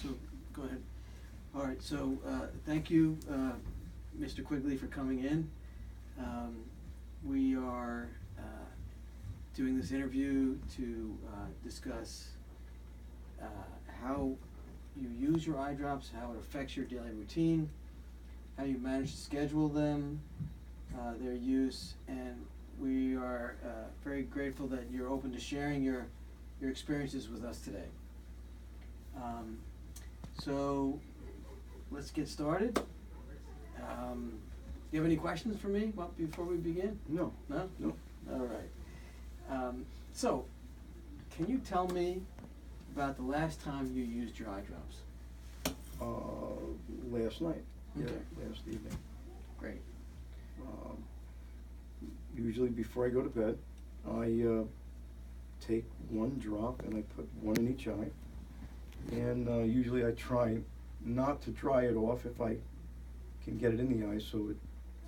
So go ahead. All right, so thank you, Mr. Quigley, for coming in. We are doing this interview to discuss how you use your eye drops, how it affects your daily routine, how you manage to schedule them, their use, and we are very grateful that you're open to sharing your experiences with us today. So let's get started. Do you have any questions for me before we begin? No. No? No. All right. So, can you tell me about the last time you used your eye drops? Last night. Okay. Yeah, last evening. Great. Usually before I go to bed, I take one drop and I put one in each eye. And usually I try not to dry it off if I can get it in the eye, so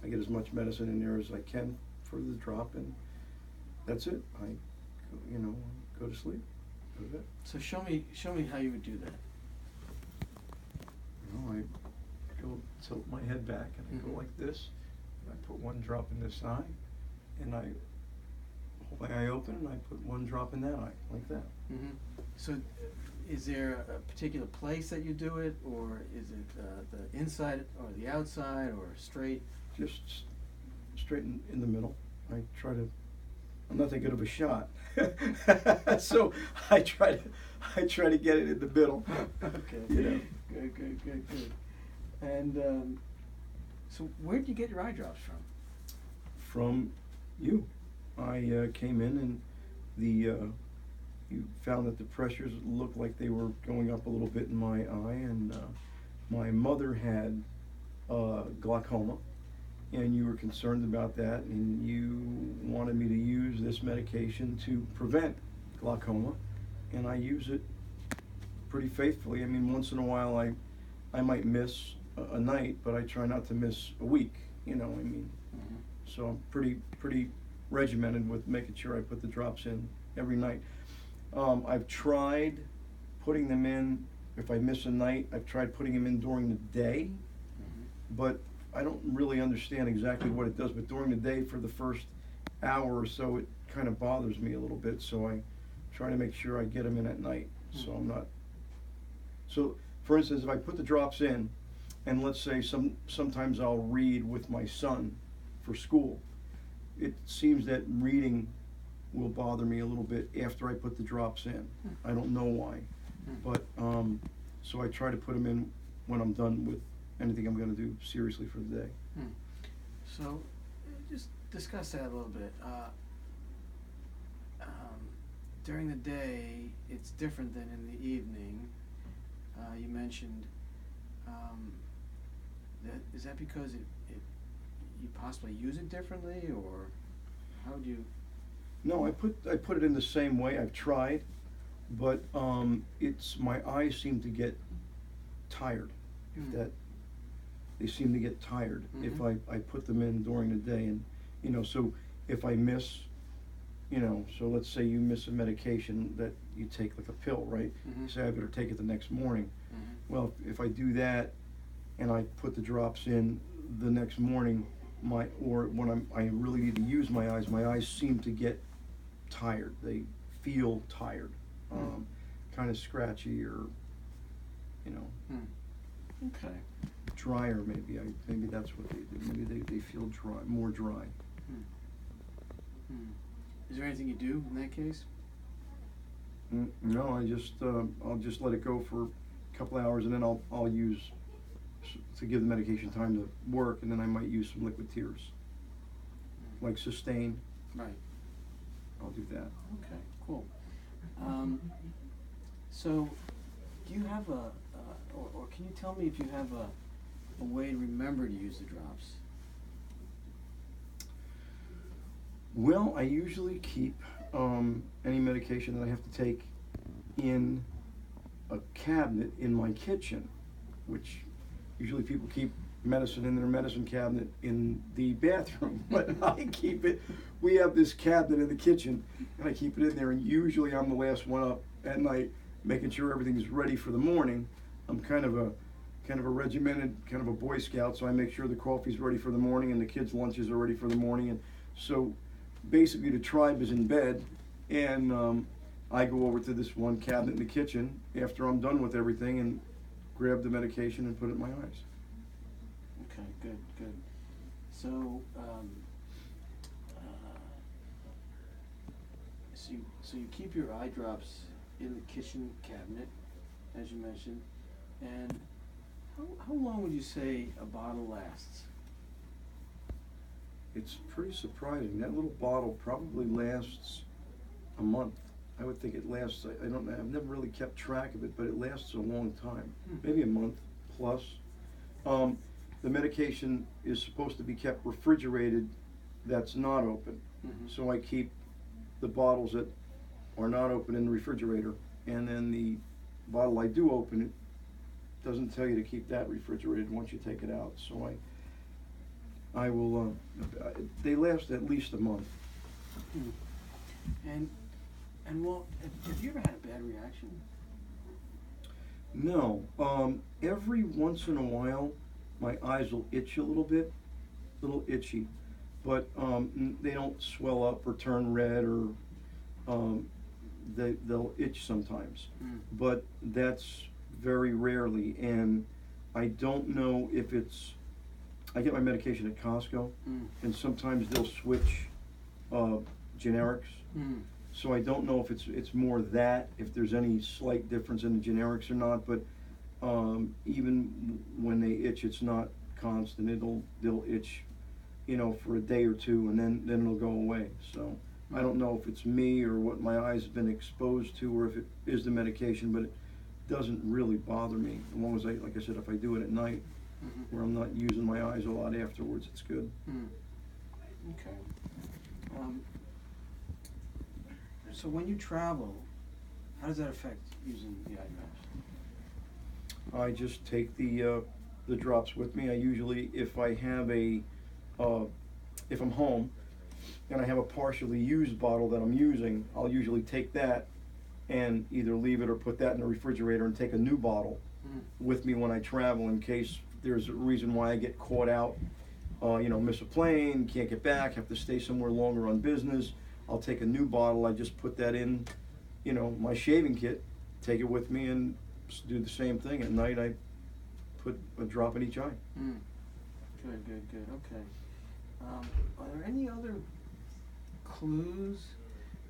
I get as much medicine in there as I can for the drop, and that's it. I, go to sleep. Go to bed. So show me how you would do that. I go tilt my head back and I go like this, and I put one drop in this eye, and I hold my eye open and I put one drop in that eye, like that. Mm-hmm. So is there a particular place that you do it, or is it the inside or the outside, or straight? Just straight in the middle. I'm not that good of a shot. So I try to get it in the middle. Okay. You know. Good. And so where did you get your eye drops from? From you. I came in and you found that the pressures looked like they were going up a little bit in my eye, and my mother had glaucoma, and you were concerned about that, and you wanted me to use this medication to prevent glaucoma, and I use it pretty faithfully. I mean, once in a while I might miss a night, but I try not to miss a week, Mm-hmm. So I'm pretty regimented with making sure I put the drops in every night. I've tried putting them in, if I miss a night, I've tried putting them in during the day, but I don't really understand exactly what it does. But during the day, for the first hour or so, it kind of bothers me a little bit, so I try to make sure I get them in at night. So for instance, if I put the drops in, and let's say sometimes I'll read with my son for school, it seems that reading will bother me a little bit after I put the drops in. I don't know why, but so I try to put them in when I'm done with anything I'm going to do seriously for the day. So just discuss that a little bit. During the day, it's different than in the evening. You mentioned is that because you possibly use it differently, or how do you? No, I put it in the same way. I've tried, but it's my eyes seem to get tired. They seem to get tired if I put them in during the day, and so if I miss, so let's say you miss a medication that you take, like a pill, right? You say I better take it the next morning. Well, if I do that and I put the drops in the next morning, or when I really need to use my eyes seem to get tired. They feel tired, kind of scratchy, or Okay. drier. Maybe that's what they do. Maybe they feel dry, more dry. Is there anything you do in that case? No, I'll just let it go for a couple hours, and then I'll use to give the medication time to work, and then I might use some liquid tears, like Sustain. Right. I'll do that. Okay, cool. So, do you have or can you tell me if you have a way to remember to use the drops? Well, I usually keep any medication that I have to take in a cabinet in my kitchen, which usually people keep medicine in their medicine cabinet in the bathroom, but I keep it. We have this cabinet in the kitchen, and I keep it in there, and usually I'm the last one up at night making sure everything's ready for the morning. I'm kind of a regimented, kind of a Boy Scout, so I make sure the coffee's ready for the morning and the kids' lunches are ready for the morning. And so basically the tribe is in bed, and I go over to this one cabinet in the kitchen after I'm done with everything and grab the medication and put it in my eyes. Okay, good. So, so you keep your eye drops in the kitchen cabinet, as you mentioned, and how long would you say a bottle lasts? It's pretty surprising. That little bottle probably lasts a month. I would think it lasts, I don't know, I've never really kept track of it, but it lasts a long time, maybe a month plus. The medication is supposed to be kept refrigerated that's not open. Mm-hmm. So I keep the bottles that are not open in the refrigerator, and then the bottle I do open, it doesn't tell you to keep that refrigerated once you take it out. So I will, they last at least a month. And well, have you ever had a bad reaction? No. Every once in a while, my eyes will itch a little itchy, but they don't swell up or turn red, or they'll itch sometimes. But that's very rarely, and I don't know if it's, I get my medication at Costco, and sometimes they'll switch generics. So I don't know if it's more that, if there's any slight difference in the generics or not, but even when they itch, it's not constant. They'll itch, for a day or two, and then it'll go away. So I don't know if it's me or what my eyes have been exposed to, or if it is the medication, but it doesn't really bother me. As long as like I said, if I do it at night, where I'm not using my eyes a lot afterwards, it's good. Okay. So when you travel, how does that affect using the eye drops? I just take the drops with me. I usually, if I have if I'm home and I have a partially used bottle that I'm using, I'll usually take that and either leave it or put that in the refrigerator and take a new bottle with me when I travel, in case there's a reason why I get caught out, miss a plane, can't get back, have to stay somewhere longer on business. I'll take a new bottle. I just put that in, my shaving kit, take it with me, and do the same thing. At night, I put a drop in each eye. Good. Okay. Are there any other clues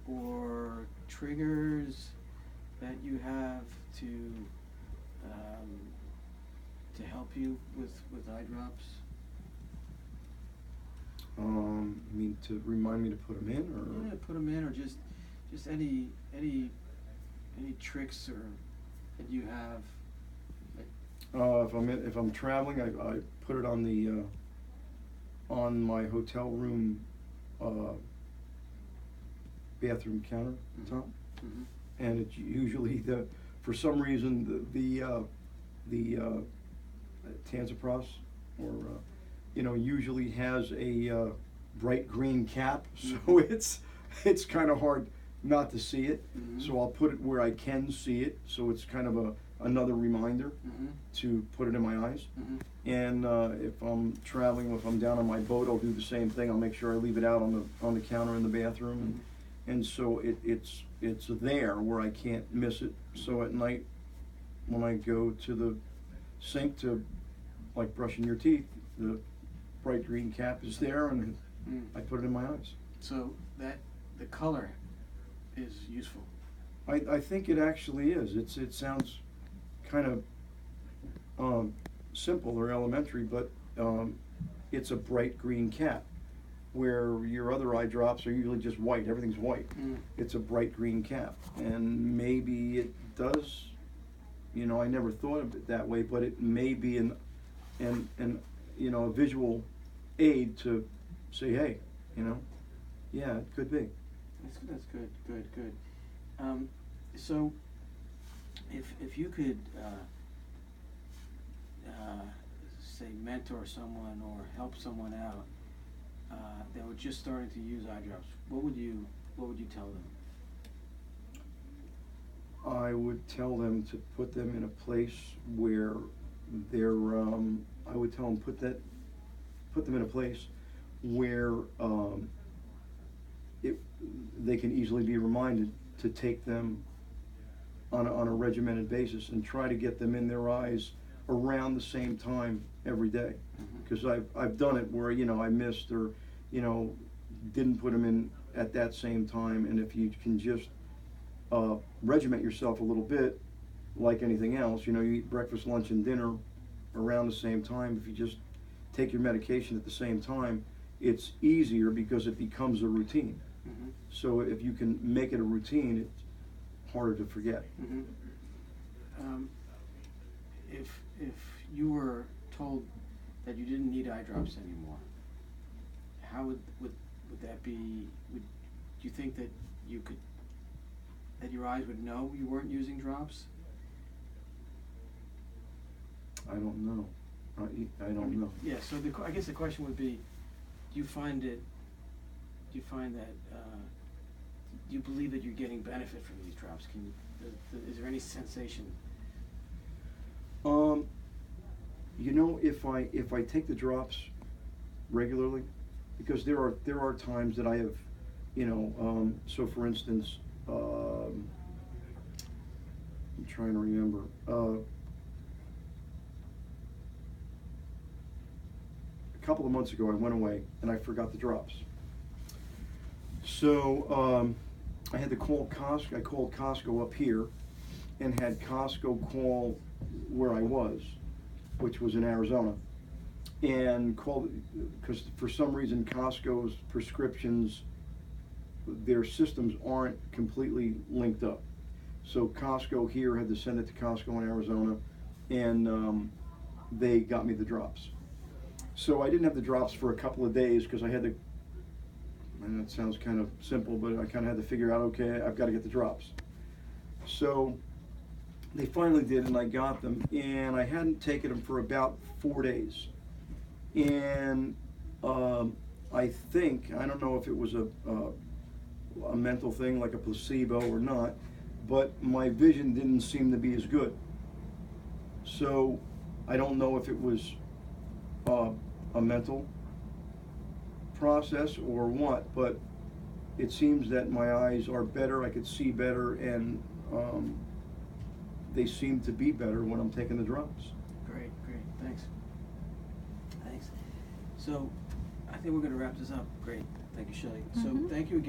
or triggers that you have to help you with eye drops? You mean to remind me to put them in, or? Yeah, put them in, or just any tricks or that you have. If I'm traveling, I put it on the on my hotel room bathroom countertop, and it's usually for some reason the Tanzapros, or usually has a bright green cap, so it's kind of hard not to see it. So I'll put it where I can see it, so it's kind of another reminder to put it in my eyes. And if I'm traveling, if I'm down on my boat, I'll do the same thing. I'll make sure I leave it out on the counter in the bathroom, and so it's there where I can't miss it. So at night, when I go to the sink to, like, brushing your teeth, the bright green cap is there, and I put it in my eyes. So that the color is useful. I think it actually is. It sounds kind of simple or elementary, but it's a bright green cap, where your other eye drops are usually just white. Everything's white. It's a bright green cap, and maybe it does. I never thought of it that way, but it may be a visual aid to say, hey, yeah, it could be. That's good. So if you could say mentor someone or help someone out that were just starting to use eye drops, what would you tell them? I would tell them to put them in a place where they're, I would tell them put them in a place where, they can easily be reminded to take them on a regimented basis, and try to get them in their eyes around the same time every day. Because I've done it where, I missed, or, didn't put them in at that same time, and if you can just regiment yourself a little bit, like anything else, you eat breakfast, lunch, and dinner around the same time. If you just take your medication at the same time, it's easier because it becomes a routine. Mm-hmm. So if you can make it a routine, it's harder to forget. Mm-hmm. If you were told that you didn't need eye drops anymore, how would that be? Do you think that that your eyes would know you weren't using drops? I don't know. I don't know. Yeah. So I guess the question would be, do you find that? Do you believe that you're getting benefit from these drops? Is there any sensation? If I take the drops regularly, because there are times that I have, so for instance, I'm trying to remember, a couple of months ago I went away and I forgot the drops. So I had to call Costco. I called Costco up here and had Costco call where I was, which was in Arizona, and called, because for some reason Costco's prescriptions, their systems aren't completely linked up. So Costco here had to send it to Costco in Arizona, and they got me the drops. So I didn't have the drops for a couple of days because I had to, and that sounds kind of simple, but I kind of had to figure out, okay, I've got to get the drops. So they finally did, and I got them, and I hadn't taken them for about 4 days. And I think, I don't know if it was a mental thing like a placebo or not, but my vision didn't seem to be as good. So I don't know if it was a mental process or what, but it seems that my eyes are better, I could see better, and they seem to be better when I'm taking the drops. Great, thanks. So I think we're going to wrap this up. Great, thank you, Shelley. So thank you again.